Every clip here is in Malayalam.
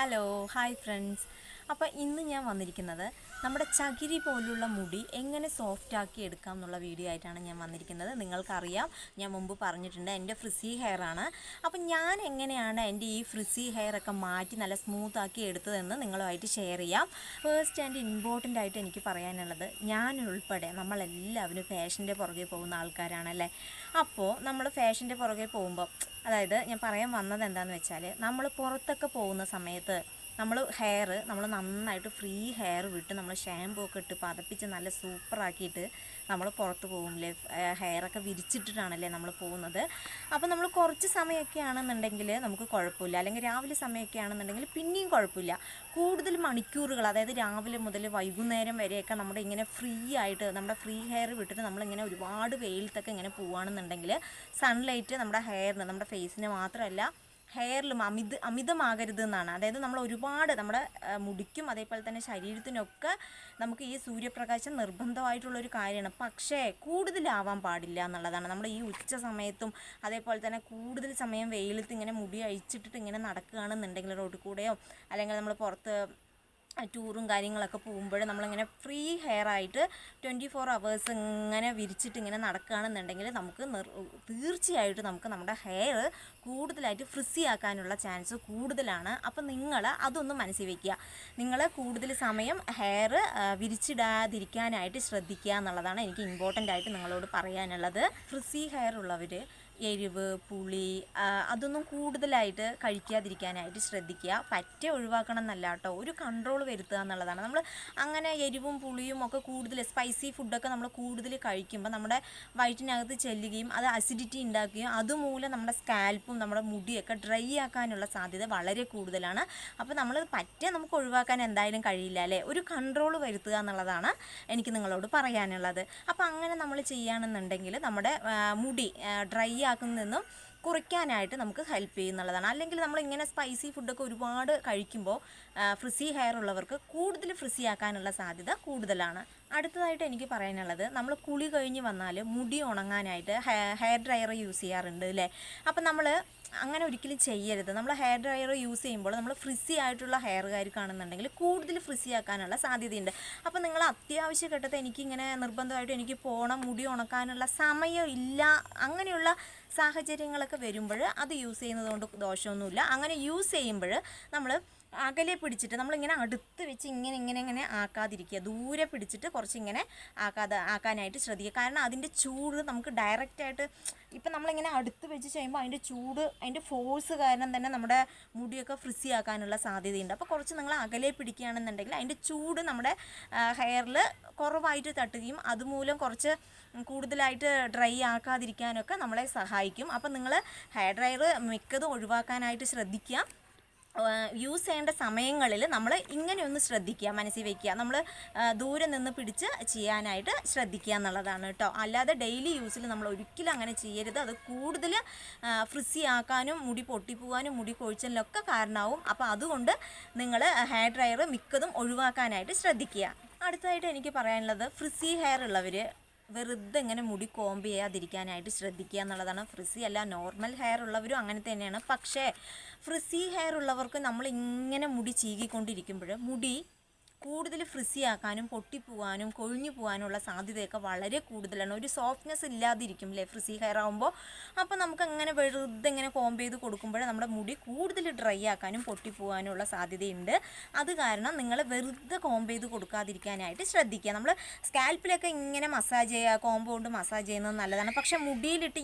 Hello hi friends. അപ്പോൾ ഇന്ന് ഞാൻ വന്നിരിക്കുന്നത് നമ്മുടെ ചകിരി പോലുള്ള മുടി എങ്ങനെ സോഫ്റ്റ് ആക്കി എടുക്കാം എന്നുള്ള വീഡിയോ ആയിട്ടാണ് ഞാൻ വന്നിരിക്കുന്നത്. നിങ്ങൾക്കറിയാം, ഞാൻ മുമ്പ് പറഞ്ഞിട്ടുണ്ട് എൻ്റെ ഫ്രിസി ഹെയർ ആണ്. അപ്പം ഞാൻ എങ്ങനെയാണ് എൻ്റെ ഈ ഫ്രിസി ഹെയർ ഒക്കെ മാറ്റി നല്ല സ്മൂത്ത് ആക്കി എടുത്തതെന്ന് നിങ്ങളുമായിട്ട് ഷെയർ ചെയ്യാം. ഫസ്റ്റ് ആൻഡ് ഇമ്പോർട്ടൻ്റ് ആയിട്ട് എനിക്ക് പറയാനുള്ളത്, ഞാൻ ഉൾപ്പെടെ നമ്മളെല്ലാവരും ഫാഷൻ്റെ പുറകെ പോകുന്ന ആൾക്കാരാണല്ലേ. അപ്പോൾ നമ്മൾ ഫാഷൻ്റെ പുറകെ പോകുമ്പോൾ, അതായത് ഞാൻ പറയാൻ വന്നത് എന്താണെന്ന് വെച്ചാൽ, നമ്മൾ പുറത്തൊക്കെ പോകുന്ന സമയത്ത് നമ്മൾ നന്നായിട്ട് ഫ്രീ ഹെയർ വിട്ട് നമ്മൾ ഷാമ്പൂ ഒക്കെ ഇട്ട് പതപ്പിച്ച് നല്ല സൂപ്പറാക്കിയിട്ട് നമ്മൾ പുറത്ത് പോകുമല്ലേ, ഹെയറൊക്കെ വിരിച്ചിട്ടിട്ടാണല്ലേ നമ്മൾ പോകുന്നത്. അപ്പോൾ നമ്മൾ കുറച്ച് സമയമൊക്കെ ആണെന്നുണ്ടെങ്കിൽ നമുക്ക് കുഴപ്പമില്ല, അല്ലെങ്കിൽ രാവിലെ സമയമൊക്കെ ആണെന്നുണ്ടെങ്കിൽ പിന്നെയും കുഴപ്പമില്ല. കൂടുതൽ മണിക്കൂറുകൾ, അതായത് രാവിലെ മുതൽ വൈകുന്നേരം വരെയൊക്കെ നമ്മുടെ ഇങ്ങനെ ഫ്രീ ആയിട്ട് നമ്മുടെ ഫ്രീ ഹെയർ വിട്ടിട്ട് നമ്മളിങ്ങനെ ഒരുപാട് വെയിലത്തൊക്കെ ഇങ്ങനെ പോവുകയാണെന്നുണ്ടെങ്കിൽ സൺലൈറ്റ് നമ്മുടെ ഹെയറിന്, നമ്മുടെ ഫേസിന് മാത്രമല്ല ഹെയറിലും അമിതമാകരുത് എന്നാണ്. അതായത് നമ്മൾ ഒരുപാട് നമ്മുടെ മുടിക്കും അതേപോലെ തന്നെ ശരീരത്തിനൊക്കെ നമുക്ക് ഈ സൂര്യപ്രകാശം നിർബന്ധമായിട്ടുള്ളൊരു കാര്യമാണ്. പക്ഷേ കൂടുതലാവാൻ പാടില്ല എന്നുള്ളതാണ്. നമ്മൾ ഈ ഉച്ച സമയത്തും അതേപോലെ തന്നെ കൂടുതൽ സമയം വെയിലത്ത് ഇങ്ങനെ മുടി അഴിച്ചിട്ടിട്ട് ഇങ്ങനെ നടക്കുകയാണെന്നുണ്ടെങ്കിൽ റോഡിൽ കൂടെയോ അല്ലെങ്കിൽ നമ്മൾ പുറത്ത് ടൂറും കാര്യങ്ങളൊക്കെ പോകുമ്പോൾ നമ്മളിങ്ങനെ ഫ്രീ ഹെയർ ആയിട്ട് 24 hours ഇങ്ങനെ വിരിച്ചിട്ട് ഇങ്ങനെ നടക്കുകയാണെന്നുണ്ടെങ്കിൽ നമുക്ക് തീർച്ചയായിട്ടും നമുക്ക് നമ്മുടെ ഹെയർ കൂടുതലായിട്ട് ഫ്രിസി ആക്കാനുള്ള ചാൻസ് കൂടുതലാണ്. അപ്പം നിങ്ങൾ അതൊന്നും മനസ്സിൽ വയ്ക്കുക. നിങ്ങൾ കൂടുതൽ സമയം ഹെയർ വിരിച്ചിടാതിരിക്കാനായിട്ട് ശ്രദ്ധിക്കുക എന്നുള്ളതാണ് എനിക്ക് ഇമ്പോർട്ടൻ്റ് ആയിട്ട് നിങ്ങളോട് പറയാനുള്ളത്. ഫ്രിസി ഹെയർ ഉള്ളവർ എരിവ്, പുളി അതൊന്നും കൂടുതലായിട്ട് കഴിക്കാതിരിക്കാനായിട്ട് ശ്രദ്ധിക്കുക. പറ്റ ഒഴിവാക്കണം എന്നല്ല കേട്ടോ, ഒരു കൺട്രോൾ വരുത്തുക എന്നുള്ളതാണ്. നമ്മൾ അങ്ങനെ എരിവും പുളിയും ഒക്കെ കൂടുതൽ സ്പൈസി ഫുഡൊക്കെ നമ്മൾ കൂടുതൽ കഴിക്കുമ്പോൾ നമ്മുടെ വയറ്റിനകത്ത് ചെല്ലുകയും അത് അസിഡിറ്റി ഉണ്ടാക്കുകയും അതുമൂലം നമ്മുടെ സ്കാൽപ്പും നമ്മുടെ മുടിയൊക്കെ ഡ്രൈ ആക്കാനുള്ള സാധ്യത വളരെ കൂടുതലാണ്. അപ്പോൾ നമ്മൾ നമുക്ക് ഒഴിവാക്കാൻ എന്തായാലും കഴിയില്ല അല്ലേ. ഒരു കൺട്രോൾ വരുത്തുക എന്നുള്ളതാണ് എനിക്ക് നിങ്ങളോട് പറയാനുള്ളത്. അപ്പോൾ അങ്ങനെ നമ്മൾ ചെയ്യുകയാണെന്നുണ്ടെങ്കിൽ നമ്മുടെ മുടി ഡ്രൈ ആക്കുന്നതെന്നും കുറയ്ക്കാനായിട്ട് നമുക്ക് ഹെൽപ്പ് ചെയ്യുന്നുള്ളതാണ്. അല്ലെങ്കിൽ നമ്മളിങ്ങനെ സ്പൈസി ഫുഡൊക്കെ ഒരുപാട് കഴിക്കുമ്പോൾ ഫ്രിസി ഹെയർ ഉള്ളവർക്ക് കൂടുതൽ ഫ്രിസി ആക്കാനുള്ള സാധ്യത കൂടുതലാണ്. അടുത്തതായിട്ട് എനിക്ക് പറയാനുള്ളത്, നമ്മൾ കുളി കഴിഞ്ഞ് വന്നാൽ മുടി ഉണങ്ങാനായിട്ട് ഹെയർ ഡ്രയർ യൂസ് ചെയ്യാറുണ്ട് അല്ലേ. അപ്പം നമ്മൾ അങ്ങനെ ഒരിക്കലും ചെയ്യരുത്. നമ്മൾ ഹെയർ ഡ്രയർ യൂസ് ചെയ്യുമ്പോൾ നമ്മൾ ഫ്രിസി ആയിട്ടുള്ള ഹെയർകാർക്കാണെന്നുണ്ടെങ്കിൽ കൂടുതൽ ഫ്രിസി ആക്കാനുള്ള സാധ്യതയുണ്ട്. അപ്പോൾ നിങ്ങൾ അത്യാവശ്യ ഘട്ടത്തിൽ എനിക്കിങ്ങനെ നിർബന്ധമായിട്ട് എനിക്ക് പോകണം, മുടി ഉണക്കാനുള്ള സമയം ഇല്ല, അങ്ങനെയുള്ള സാഹചര്യങ്ങളൊക്കെ വരുമ്പോൾ അത് യൂസ് ചെയ്യുന്നത് കൊണ്ട് ദോഷമൊന്നുമില്ല. അങ്ങനെ യൂസ് ചെയ്യുമ്പോൾ നമ്മൾ അകലെ പിടിച്ചിട്ട് നമ്മളിങ്ങനെ അടുത്ത് വെച്ച് ഇങ്ങനെ ആക്കാതിരിക്കുക. ദൂരെ പിടിച്ചിട്ട് കുറച്ചിങ്ങനെ ആക്കാനായിട്ട് ശ്രദ്ധിക്കുക. കാരണം അതിൻ്റെ ചൂട് നമുക്ക് ഡയറക്റ്റായിട്ട്, ഇപ്പം നമ്മളിങ്ങനെ അടുത്ത് വെച്ച് ചെയ്യുമ്പോൾ അതിൻ്റെ ചൂട്, അതിൻ്റെ ഫോഴ്സ് കാരണം തന്നെ നമ്മുടെ മുടിയൊക്കെ ഫ്രിസി ആക്കാനുള്ള സാധ്യതയുണ്ട്. അപ്പോൾ കുറച്ച് നിങ്ങൾ അകലെ പിടിക്കുകയാണെന്നുണ്ടെങ്കിൽ അതിൻ്റെ ചൂട് നമ്മുടെ ഹെയറിൽ കുറവായിട്ട് തട്ടുകയും അതുമൂലം കുറച്ച് കൂടുതലായിട്ട് ഡ്രൈ ആക്കാതിരിക്കാനൊക്കെ നമ്മളെ സഹായിക്കും. അപ്പം നിങ്ങൾ ഹെയർ ഡ്രയർ മിക്കതും ഒഴിവാക്കാനായിട്ട് ശ്രദ്ധിക്കുക. യൂസ് ചെയ്യേണ്ട സമയങ്ങളിൽ നമ്മൾ ഇങ്ങനെയൊന്ന് ശ്രദ്ധിക്കുക, മനസ്സിൽ വയ്ക്കുക. നമ്മൾ ദൂരെ നിന്ന് പിടിച്ച് ചെയ്യാനായിട്ട് ശ്രദ്ധിക്കുക എന്നുള്ളതാണ് കേട്ടോ. അല്ലാതെ ഡെയിലി യൂസിൽ നമ്മൾ ഒരിക്കലും അങ്ങനെ ചെയ്യരുത്. അത് കൂടുതൽ ഫ്രിസി ആക്കാനും മുടി പൊട്ടിപ്പോകാനും മുടി കൊഴിച്ചിലൊക്കെ കാരണമാവും. അപ്പോൾ അതുകൊണ്ട് നിങ്ങൾ ഹെയർ ഡ്രയർ മിക്കതും ഒഴിവാക്കാനായിട്ട് ശ്രദ്ധിക്കുക. അടുത്തതായിട്ട് എനിക്ക് പറയാനുള്ളത്, ഫ്രിസി ഹെയർ ഉള്ളവർ വെറുതെ ഇങ്ങനെ മുടി കോമ്പ് ചെയ്യാതിരിക്കാനായിട്ട് ശ്രദ്ധിക്കുക എന്നുള്ളതാണ്. ഫ്രിസി അല്ല, നോർമൽ ഹെയർ ഉള്ളവരും അങ്ങനെ തന്നെയാണ്. പക്ഷേ ഫ്രിസി ഹെയർ ഉള്ളവർക്ക് നമ്മൾ ഇങ്ങനെ മുടി ചീകിക്കൊണ്ടിരിക്കുമ്പോൾ മുടി കൂടുതൽ ഫ്രിസി ആക്കാനും പൊട്ടിപ്പോവാനും കൊഴിഞ്ഞു പോകാനുള്ള സാധ്യതയൊക്കെ വളരെ കൂടുതലാണ്. ഒരു സോഫ്റ്റ്നെസ് ഇല്ലാതിരിക്കും അല്ലേ ഫ്രിസി ഹെയർ ആകുമ്പോൾ. അപ്പോൾ നമുക്ക് അങ്ങനെ വെറുതെ ഇങ്ങനെ കോമ്പ് ചെയ്ത് കൊടുക്കുമ്പോൾ നമ്മുടെ മുടി കൂടുതൽ ഡ്രൈ ആക്കാനും പൊട്ടിപ്പോകാനുള്ള സാധ്യതയുണ്ട്. അത് കാരണം നിങ്ങൾ വെറുതെ കോമ്പ് ചെയ്ത് കൊടുക്കാതിരിക്കാനായിട്ട് ശ്രദ്ധിക്കുക. നമ്മൾ സ്കാൽപ്പിലൊക്കെ ഇങ്ങനെ മസാജ് ചെയ്യുക, കോമ്പ് കൊണ്ട് മസാജ് ചെയ്യുന്നത് നല്ലതാണ്. പക്ഷേ മുടിയിലിട്ട്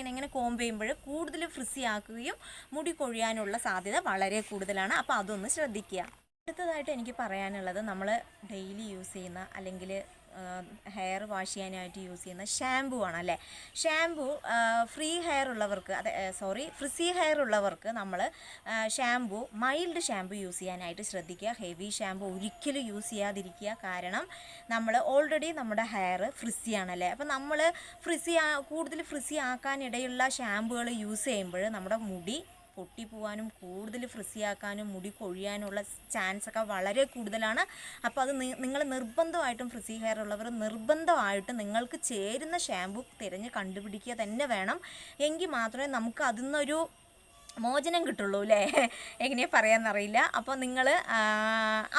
ഇങ്ങനെ കോമ്പ് ചെയ്യുമ്പോൾ കൂടുതൽ ഫ്രിസി ആക്കുകയും മുടി കൊഴിയാനുള്ള സാധ്യത വളരെ കൂടുതലാണ്. അപ്പോൾ അതൊന്ന് ശ്രദ്ധിക്കുക. അടുത്തതായിട്ട് എനിക്ക് പറയാനുള്ളത്, നമ്മൾ ഡെയിലി യൂസ് ചെയ്യുന്ന അല്ലെങ്കിൽ ഹെയർ വാഷ് ചെയ്യാനായിട്ട് യൂസ് ചെയ്യുന്ന ഷാമ്പു ആണ് അല്ലേ. ഷാമ്പു ഫ്രീ ഹെയർ ഉള്ളവർക്ക്, ഫ്രിസി ഹെയർ ഉള്ളവർക്ക് നമ്മൾ ഷാമ്പു മൈൽഡ് ഷാമ്പു യൂസ് ചെയ്യാനായിട്ട് ശ്രദ്ധിക്കുക. ഹെവി ഷാമ്പു ഒരിക്കലും യൂസ് ചെയ്യാതിരിക്കുക. കാരണം നമ്മൾ ഓൾറെഡി നമ്മുടെ ഹെയർ ഫ്രിസി ആണല്ലേ. അപ്പോൾ നമ്മൾ കൂടുതൽ ഫ്രിസി ആക്കാനിടയുള്ള ഷാമ്പുകൾ യൂസ് ചെയ്യുമ്പോൾ നമ്മുടെ മുടി പൊട്ടിപ്പോവാനും കൂടുതൽ ഫ്രിസി ആക്കാനും മുടി കൊഴിയാനുള്ള ചാൻസൊക്കെ വളരെ കൂടുതലാണ്. അപ്പോൾ അത് നിങ്ങൾ നിർബന്ധമായിട്ടും ഫ്രിസി ഹെയർ ഉള്ളവർ നിർബന്ധമായിട്ടും നിങ്ങൾക്ക് ചേരുന്ന ഷാമ്പു തിരഞ്ഞ് കണ്ടുപിടിക്കുക തന്നെ വേണം. എങ്കിൽ മാത്രമേ നമുക്ക് അതിൽ നിന്നൊരു മോചനം കിട്ടുള്ളൂ അല്ലേ, എങ്ങനെയാ പറയാമെന്നറിയില്ല. അപ്പോൾ നിങ്ങൾ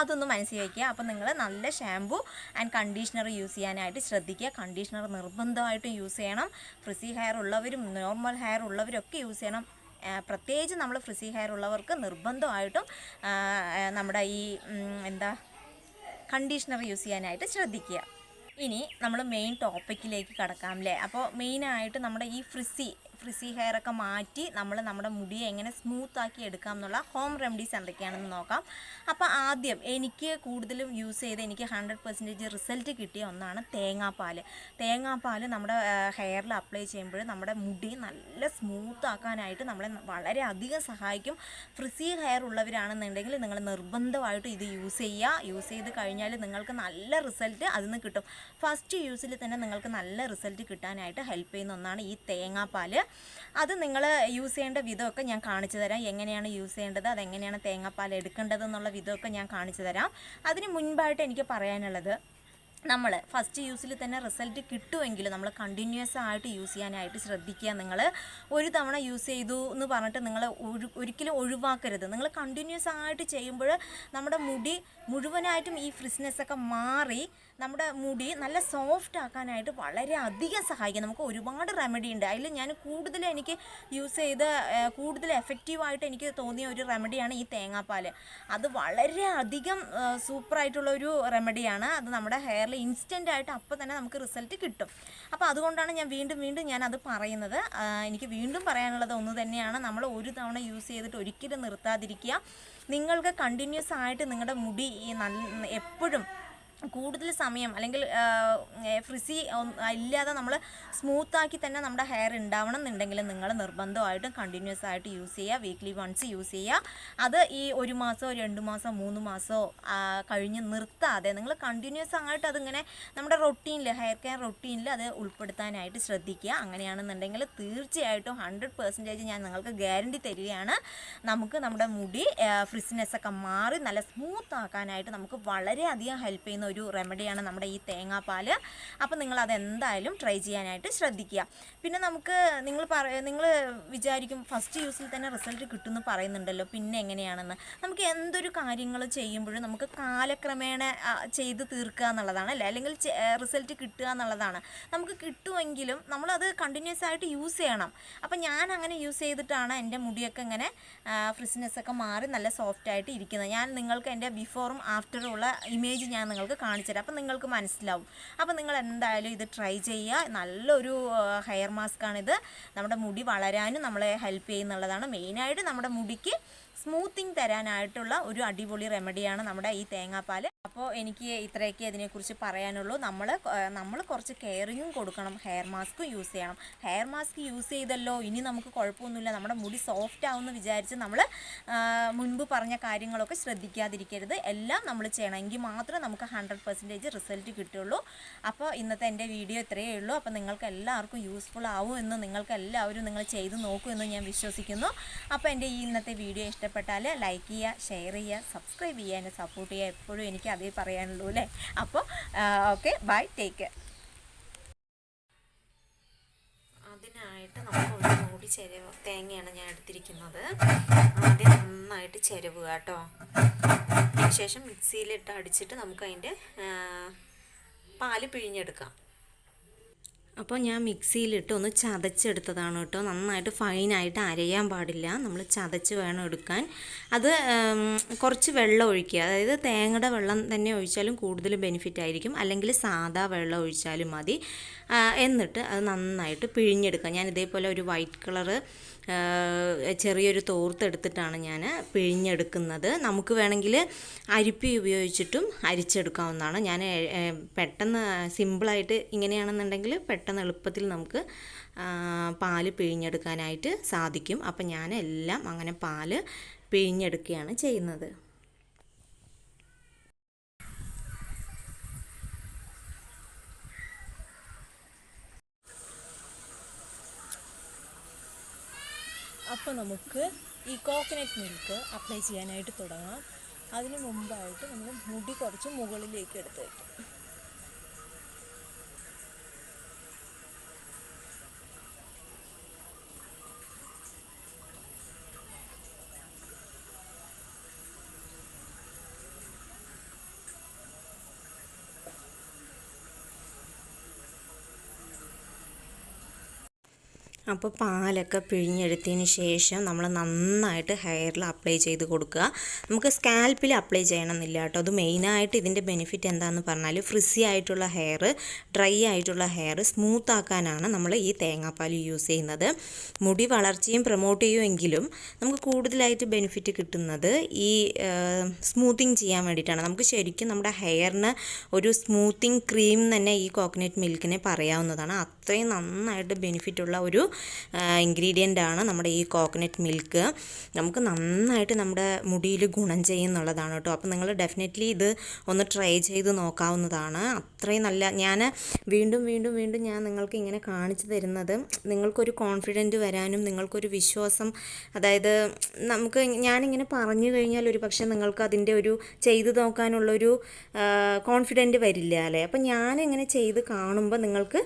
അതൊന്ന് മനസ്സിൽ വയ്ക്കുക. അപ്പോൾ നിങ്ങൾ നല്ല ഷാമ്പു ആൻഡ് കണ്ടീഷണർ യൂസ് ചെയ്യാനായിട്ട് ശ്രദ്ധിക്കുക. കണ്ടീഷണർ നിർബന്ധമായിട്ടും യൂസ് ചെയ്യണം. ഫ്രിസി ഹെയർ ഉള്ളവരും നോർമൽ ഹെയർ ഉള്ളവരൊക്കെ യൂസ് ചെയ്യണം. പ്രത്യേകിച്ച് നമ്മൾ ഫ്രിസി ഹെയർ ഉള്ളവർക്ക് നിർബന്ധമായിട്ടും നമ്മുടെ ഈ കണ്ടീഷണർ യൂസ് ചെയ്യാനായിട്ട് ശ്രദ്ധിക്കുക. ഇനി നമ്മൾ മെയിൻ ടോപ്പിക്കിലേക്ക് കടക്കാം അല്ലേ. അപ്പോൾ മെയിനായിട്ട് നമ്മുടെ ഈ ഫ്രിസി ഹെയറൊക്കെ മാറ്റി നമ്മുടെ മുടിയെ എങ്ങനെ സ്മൂത്താക്കി എടുക്കാം എന്നുള്ള ഹോം റെമഡീസ് എന്തൊക്കെയാണെന്ന് നോക്കാം. അപ്പോൾ ആദ്യം എനിക്ക് കൂടുതലും യൂസ് ചെയ്ത് എനിക്ക് 100% റിസൾട്ട് കിട്ടിയ ഒന്നാണ് തേങ്ങാപ്പാൽ നമ്മുടെ ഹെയറിൽ അപ്ലൈ ചെയ്യുമ്പോൾ നമ്മുടെ മുടി നല്ല സ്മൂത്താക്കാനായിട്ട് നമ്മളെ വളരെയധികം സഹായിക്കും. ഫ്രിസി ഹെയർ ഉള്ളവരാണെന്നുണ്ടെങ്കിൽ നിങ്ങൾ നിർബന്ധമായിട്ടും ഇത് യൂസ് ചെയ്ത് കഴിഞ്ഞാൽ നിങ്ങൾക്ക് നല്ല റിസൾട്ട് അതിൽ നിന്ന് കിട്ടും. ഫസ്റ്റ് യൂസിൽ തന്നെ നിങ്ങൾക്ക് നല്ല റിസൾട്ട് കിട്ടാനായിട്ട് ഹെൽപ്പ് ചെയ്യുന്ന ഒന്നാണ് ഈ തേങ്ങാപ്പാൽ. അത് നിങ്ങൾ യൂസ് ചെയ്യേണ്ട വിധമൊക്കെ ഞാൻ കാണിച്ചു തരാം. എങ്ങനെയാണ് യൂസ് ചെയ്യേണ്ടത്, അതെങ്ങനെയാണ് തേങ്ങാപ്പാൽ എടുക്കേണ്ടതെന്നുള്ള വിധമൊക്കെ ഞാൻ കാണിച്ചു തരാം. അതിന് മുൻപായിട്ട് എനിക്ക് പറയാനുള്ളത്, നമ്മൾ ഫസ്റ്റ് യൂസിൽ തന്നെ റിസൾട്ട് കിട്ടുമെങ്കിൽ നമ്മൾ കണ്ടിന്യൂസ് ആയിട്ട് യൂസ് ചെയ്യാനായിട്ട് ശ്രദ്ധിക്കുക. നിങ്ങൾ ഒരു തവണ യൂസ് ചെയ്തു എന്ന് പറഞ്ഞിട്ട് നിങ്ങൾ ഒരിക്കലും ഒഴിവാക്കരുത്. നിങ്ങൾ കണ്ടിന്യൂസ് ആയിട്ട് ചെയ്യുമ്പോൾ നമ്മുടെ മുടി മുഴുവനായിട്ടും ഈ ഫ്രിസ്നെസ്സൊക്കെ മാറി നമ്മുടെ മുടി നല്ല സോഫ്റ്റ് ആക്കാനായിട്ട് വളരെ അധികം സഹായിക്കും. നമുക്ക് ഒരുപാട് റെമഡി ഉണ്ട്. അതിൽ ഞാൻ എനിക്ക് യൂസ് ചെയ്ത് കൂടുതൽ എഫക്റ്റീവായിട്ട് എനിക്ക് തോന്നിയ ഒരു റെമഡിയാണ് ഈ തേങ്ങാപ്പാൽ. അത് വളരെ അധികം സൂപ്പറായിട്ടുള്ള ഒരു റെമഡിയാണ്. അത് നമ്മുടെ ഹെയറിൽ ഇൻസ്റ്റൻ്റായിട്ട് അപ്പോൾ തന്നെ നമുക്ക് റിസൾട്ട് കിട്ടും. അപ്പോൾ അതുകൊണ്ടാണ് ഞാൻ വീണ്ടും ഞാനത് പറയുന്നത്. എനിക്ക് വീണ്ടും പറയാനുള്ളത് ഒന്ന് തന്നെയാണ്, നമ്മൾ ഒരു തവണ യൂസ് ചെയ്തിട്ട് ഒരിക്കലും നിർത്താതിരിക്കുക. നിങ്ങൾക്ക് കണ്ടിന്യൂസ് ആയിട്ട് നിങ്ങളുടെ മുടി എപ്പോഴും കൂടുതൽ സമയം അല്ലെങ്കിൽ ഫ്രിസി ഇല്ലാതെ നമ്മൾ സ്മൂത്താക്കി തന്നെ നമ്മുടെ ഹെയർ ഉണ്ടാവണം എന്നുണ്ടെങ്കിൽ നിങ്ങൾ നിർബന്ധമായിട്ടും കണ്ടിന്യൂസ് ആയിട്ട് യൂസ് ചെയ്യുക. വീക്ക്ലി വൺസ് യൂസ് ചെയ്യുക. അത് ഈ 1 മാസമോ 2 മാസമോ 3 മാസമോ കഴിഞ്ഞ് നിർത്താതെ നിങ്ങൾ കണ്ടിന്യൂസ് ആയിട്ട് അതിങ്ങനെ നമ്മുടെ ഹെയർ കെയർ റൊട്ടീനിൽ അത് ഉൾപ്പെടുത്താനായിട്ട് ശ്രദ്ധിക്കുക. അങ്ങനെയാണെന്നുണ്ടെങ്കിൽ തീർച്ചയായിട്ടും 100% ഞാൻ നിങ്ങൾക്ക് ഗ്യാരണ്ടി തരികയാണ്, നമുക്ക് നമ്മുടെ മുടി ഫ്രിസിനെസ്സൊക്കെ മാറി നല്ല സ്മൂത്ത് ആക്കാനായിട്ട് നമുക്ക് വളരെയധികം ഹെൽപ്പ് ചെയ്യുന്ന ഒരു റെമഡിയാണ് നമ്മുടെ ഈ തേങ്ങാപ്പാൽ. അപ്പോൾ നിങ്ങൾ അതെന്തായാലും ട്രൈ ചെയ്യാനായിട്ട് ശ്രദ്ധിക്കുക. പിന്നെ നിങ്ങൾ വിചാരിക്കും ഫസ്റ്റ് യൂസിൽ തന്നെ റിസൾട്ട് കിട്ടുമെന്ന് പറയുന്നുണ്ടല്ലോ, പിന്നെ എങ്ങനെയാണെന്ന്. നമുക്ക് എന്തൊരു കാര്യങ്ങൾ ചെയ്യുമ്പോഴും നമുക്ക് കാലക്രമേണ ചെയ്ത് തീർക്കുക എന്നുള്ളതാണ് അല്ലേ, അല്ലെങ്കിൽ റിസൾട്ട് കിട്ടുക എന്നുള്ളതാണ്. നമുക്ക് കിട്ടുമെങ്കിലും നമ്മളത് കണ്ടിന്യൂസ് ആയിട്ട് യൂസ് ചെയ്യണം. അപ്പം ഞാൻ അങ്ങനെ യൂസ് ചെയ്തിട്ടാണ് എൻ്റെ മുടിയൊക്കെ ഇങ്ങനെ ഫ്രിസ്നെസ്സൊക്കെ മാറി നല്ല സോഫ്റ്റായിട്ട് ഇരിക്കുന്നത്. ഞാൻ നിങ്ങൾക്ക് എൻ്റെ ബിഫോറും ആഫ്റ്ററും ഉള്ള ഇമേജ് ഞാൻ നിങ്ങൾക്ക് കാണിച്ചുതരാം. അപ്പം നിങ്ങൾക്ക് മനസ്സിലാവും. അപ്പം നിങ്ങൾ എന്തായാലും ഇത് ട്രൈ ചെയ്യുക. നല്ലൊരു ഹെയർ മാസ്കാണിത്. നമ്മുടെ മുടി വളരാനും നമ്മളെ ഹെൽപ്പ് ചെയ്യുന്നുള്ളതാണ്. മെയിനായിട്ട് നമ്മുടെ മുടിക്ക് സ്മൂത്തിങ് തരാനായിട്ടുള്ള ഒരു അടിപൊളി റെമഡിയാണ് നമ്മുടെ ഈ തേങ്ങാപ്പാൽ. അപ്പോൾ എനിക്ക് ഇത്രയൊക്കെ അതിനെക്കുറിച്ച് പറയാനുള്ളൂ. നമ്മൾ കുറച്ച് കെയറിങ്ങും കൊടുക്കണം. ഹെയർ മാസ്കും യൂസ് ചെയ്യണം. ഹെയർ മാസ്ക് യൂസ് ചെയ്തല്ലോ ഇനി നമുക്ക് കുഴപ്പമൊന്നുമില്ല, നമ്മുടെ മുടി സോഫ്റ്റ് ആവുമെന്ന് വിചാരിച്ച് നമ്മൾ മുൻപ് പറഞ്ഞ കാര്യങ്ങളൊക്കെ ശ്രദ്ധിക്കാതിരിക്കരുത്. എല്ലാം നമ്മൾ ചെയ്യണം. എങ്കിൽ മാത്രമേ നമുക്ക് 100% റിസൾട്ട് കിട്ടുള്ളൂ. അപ്പോൾ ഇന്നത്തെ എൻ്റെ വീഡിയോ ഇത്രയേ ഉള്ളൂ. അപ്പോൾ നിങ്ങൾക്ക് എല്ലാവർക്കും യൂസ്ഫുൾ ആവുമെന്ന് നിങ്ങൾ ചെയ്ത് നോക്കുമെന്ന് ഞാൻ വിശ്വസിക്കുന്നു. അപ്പോൾ എൻ്റെ ഈ ഇന്നത്തെ വീഡിയോ ഇഷ്ടപ്പെട്ടാൽ ലൈക്ക് ചെയ്യുക, ഷെയർ ചെയ്യുക, സബ്സ്ക്രൈബ് ചെയ്യുക, എന്നെ സപ്പോർട്ട് ചെയ്യുക. എപ്പോഴും എനിക്ക് അതേ പറയാനുള്ളൂ അല്ലേ. അപ്പോൾ ഓക്കെ, ബൈ, ടേക്ക് കെയർ. അതിനായിട്ട് നമുക്ക് ഒരു മൂടി തേങ്ങയാണ് ഞാൻ എടുത്തിരിക്കുന്നത്. ആദ്യം നന്നായിട്ട് ചിരവുക കേട്ടോ. അതിനുശേഷം മിക്സിയിലിട്ട് അടിച്ചിട്ട് നമുക്ക് അതിൻ്റെ പാല് പിഴിഞ്ഞെടുക്കാം. അപ്പോൾ ഞാൻ മിക്സിയിലിട്ട് ഒന്ന് ചതച്ചെടുത്തതാണ് കേട്ടോ. നന്നായിട്ട് ഫൈനായിട്ട് അരയാൻ പാടില്ല, നമ്മൾ ചതച്ച് വേണം എടുക്കാൻ. അത് കുറച്ച് വെള്ളം ഒഴിക്കുക, അതായത് തേങ്ങയുടെ വെള്ളം തന്നെ ഒഴിച്ചാലും കൂടുതൽ ബെനിഫിറ്റ് ആയിരിക്കും, അല്ലെങ്കിൽ സാദാ വെള്ളം ഒഴിച്ചാലും മതി. എന്നിട്ട് അത് നന്നായിട്ട് പിഴിഞ്ഞെടുക്കുക. ഞാൻ ഇതേപോലെ ഒരു വൈറ്റ് കളറ് ചെറിയൊരു തോർത്തെടുത്തിട്ടാണ് ഞാൻ പിഴിഞ്ഞെടുക്കുന്നത്. നമുക്ക് വേണമെങ്കിൽ അരിപ്പി ഉപയോഗിച്ചിട്ടും അരിച്ചെടുക്കാവുന്നതാണ്. ഞാൻ പെട്ടെന്ന് സിമ്പിളായിട്ട് ഇങ്ങനെയാണെന്നുണ്ടെങ്കിൽ പെട്ടെന്ന് എളുപ്പത്തിൽ നമുക്ക് പാല് പിഴിഞ്ഞെടുക്കാനായിട്ട് സാധിക്കും. അപ്പം ഞാൻ എല്ലാം അങ്ങനെ പാല് പിഴിഞ്ഞെടുക്കുകയാണ് ചെയ്യുന്നത്. അപ്പോൾ നമുക്ക് ഈ കോക്കനട്ട് മിൽക്ക് അപ്ലൈ ചെയ്യാനായിട്ട് തുടങ്ങാം. അതിന് മുമ്പായിട്ട് നമ്മൾ മുടി കുറച്ച് മുകളിലേക്ക് എടുത്ത് വയ്ക്കും. അപ്പോൾ പാലൊക്കെ പിഴിഞ്ഞെടുത്തതിന് ശേഷം നമ്മൾ നന്നായിട്ട് ഹെയറിൽ അപ്ലൈ ചെയ്ത് കൊടുക്കുക. നമുക്ക് സ്കാൽപ്പിൽ അപ്ലൈ ചെയ്യണമെന്നില്ല കേട്ടോ. അത് മെയിനായിട്ട് ഇതിൻ്റെ ബെനിഫിറ്റ് എന്താണെന്ന് പറഞ്ഞാൽ ഫ്രിസി ആയിട്ടുള്ള ഹെയർ, ഡ്രൈ ആയിട്ടുള്ള ഹെയർ സ്മൂത്ത് ആക്കാനാണ് നമ്മൾ ഈ തേങ്ങാപ്പാൽ യൂസ് ചെയ്യുന്നത്. മുടി വളർച്ചയും പ്രൊമോട്ട് ചെയ്യുമെങ്കിലും നമുക്ക് കൂടുതലായിട്ട് ബെനിഫിറ്റ് കിട്ടുന്നത് ഈ സ്മൂത്തിങ് ചെയ്യാൻ വേണ്ടിയിട്ടാണ്. നമുക്ക് ശരിക്കും നമ്മുടെ ഹെയറിന് ഒരു സ്മൂത്തിങ് ക്രീം തന്നെ ഈ കോക്കനട്ട് മിൽക്കിനെ പറയാവുന്നതാണ്. അത്രയും നന്നായിട്ട് ബെനിഫിറ്റുള്ള ഒരു ഇൻഗ്രീഡിയൻ്റ് ആണ് നമ്മുടെ ഈ കോക്കനട്ട് മിൽക്ക്. നമുക്ക് നന്നായിട്ട് നമ്മുടെ മുടിയിൽ ഗുണം ചെയ്യുന്നുള്ളതാണ് കേട്ടോ. അപ്പോൾ നിങ്ങൾ ഡെഫിനറ്റ്ലി ഇത് ഒന്ന് ട്രൈ ചെയ്ത് നോക്കാവുന്നതാണ്. അത്രയും നല്ല, ഞാൻ വീണ്ടും ഞാൻ നിങ്ങൾക്ക് ഇങ്ങനെ കാണിച്ചു തരുന്നത് നിങ്ങൾക്കൊരു കോൺഫിഡൻറ്റ് വരാനും നിങ്ങൾക്കൊരു വിശ്വാസം, അതായത് ഞാനിങ്ങനെ പറഞ്ഞു കഴിഞ്ഞാൽ ഒരു പക്ഷേ നിങ്ങൾക്ക് അതിൻ്റെ ഒരു ചെയ്ത് നോക്കാനുള്ളൊരു കോൺഫിഡൻറ്റ് വരില്ല അല്ലേ. അപ്പം ഞാനിങ്ങനെ ചെയ്ത് കാണുമ്പോൾ നിങ്ങൾക്ക്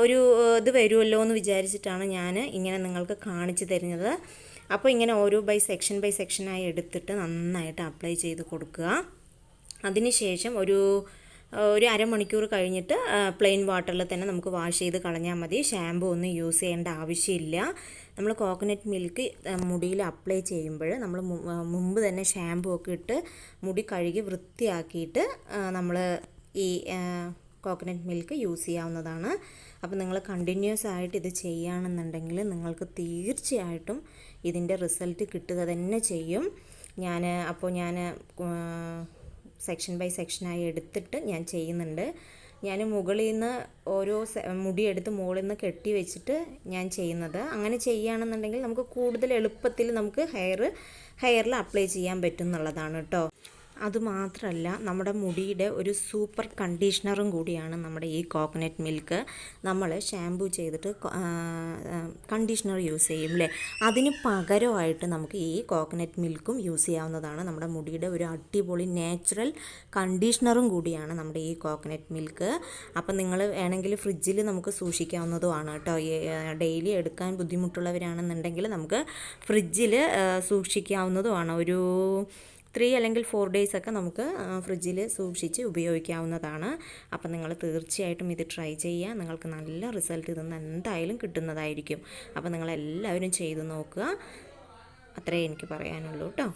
ഒരു ഇത് വരുമല്ലോ എന്ന് വിചാരിച്ചിട്ടാണ് ഞാൻ ഇങ്ങനെ നിങ്ങൾക്ക് കാണിച്ചു തരുന്നത്. അപ്പോൾ ഇങ്ങനെ ഓരോ ബൈ സെക്ഷനായി എടുത്തിട്ട് നന്നായിട്ട് അപ്ലൈ ചെയ്ത് കൊടുക്കുക. അതിനുശേഷം ഒരു അരമണിക്കൂർ കഴിഞ്ഞിട്ട് പ്ലെയിൻ വാട്ടറിൽ തന്നെ നമുക്ക് വാഷ് ചെയ്ത് കളഞ്ഞാൽ മതി. ഷാമ്പു ഒന്നും യൂസ് ചെയ്യേണ്ട ആവശ്യമില്ല. നമ്മൾ കോക്കനട്ട് മിൽക്ക് മുടിയിൽ അപ്ലൈ ചെയ്യുമ്പോൾ നമ്മൾ മുമ്പ് തന്നെ ഷാമ്പു ഒക്കെ ഇട്ട് മുടി കഴുകി വൃത്തിയാക്കിയിട്ട് നമ്മൾ ഈ കോക്കനട്ട് മിൽക്ക് യൂസ് ചെയ്യാവുന്നതാണ്. അപ്പോൾ നിങ്ങൾ കണ്ടിന്യൂസ് ആയിട്ട് ഇത് ചെയ്യുകയാണെന്നുണ്ടെങ്കിൽ നിങ്ങൾക്ക് തീർച്ചയായിട്ടും ഇതിൻ്റെ റിസൾട്ട് കിട്ടുക തന്നെ ചെയ്യും. ഞാൻ സെക്ഷൻ ബൈ സെക്ഷനായി എടുത്തിട്ട് ഞാൻ ചെയ്യുന്നുണ്ട്. ഞാൻ മുകളിൽ നിന്ന് ഓരോ മുടിയെടുത്ത് മുകളിൽ നിന്ന് കെട്ടി വെച്ചിട്ട് ഞാൻ ചെയ്യുന്നത്. അങ്ങനെ ചെയ്യുകയാണെന്നുണ്ടെങ്കിൽ നമുക്ക് കൂടുതൽ എളുപ്പത്തിൽ നമുക്ക് ഹെയറിൽ അപ്ലൈ ചെയ്യാൻ പറ്റും എന്നുള്ളതാണ് കേട്ടോ. അതുമാത്രമല്ല നമ്മുടെ മുടിയുടെ ഒരു സൂപ്പർ കണ്ടീഷണറും കൂടിയാണ് നമ്മുടെ ഈ കോക്കനട്ട് മിൽക്ക്. നമ്മൾ ഷാമ്പൂ ചെയ്തിട്ട് കണ്ടീഷണർ യൂസ് ചെയ്യും അല്ലേ, അതിന് പകരമായിട്ട് നമുക്ക് ഈ കോക്കനട്ട് മിൽക്കും യൂസ് ചെയ്യാവുന്നതാണ്. നമ്മുടെ മുടിയുടെ ഒരു അടിപൊളി നാച്ചുറൽ കണ്ടീഷണറും കൂടിയാണ് നമ്മുടെ ഈ കോക്കനട്ട് മിൽക്ക്. അപ്പം നിങ്ങൾ വേണമെങ്കിൽ ഫ്രിഡ്ജിൽ നമുക്ക് സൂക്ഷിക്കാവുന്നതുമാണ് കേട്ടോ. ഡെയിലി എടുക്കാൻ ബുദ്ധിമുട്ടുള്ളവരാണെന്നുണ്ടെങ്കിൽ നമുക്ക് ഫ്രിഡ്ജിൽ സൂക്ഷിക്കാവുന്നതുമാണ്. ഒരു 3 അല്ലെങ്കിൽ 4 ഡേയ്സ് ഒക്കെ നമുക്ക് ഫ്രിഡ്ജിൽ സൂക്ഷിച്ച് ഉപയോഗിക്കാവുന്നതാണ്. അപ്പം നിങ്ങൾ തീർച്ചയായിട്ടും ഇത് ട്രൈ ചെയ്യുക. നിങ്ങൾക്ക് നല്ല റിസൾട്ട് ഇതൊന്നും എന്തായാലും കിട്ടുന്നതായിരിക്കും. അപ്പം നിങ്ങളെല്ലാവരും ചെയ്ത് നോക്കുക. അത്രേ എനിക്ക് പറയാനുള്ളൂ കേട്ടോ.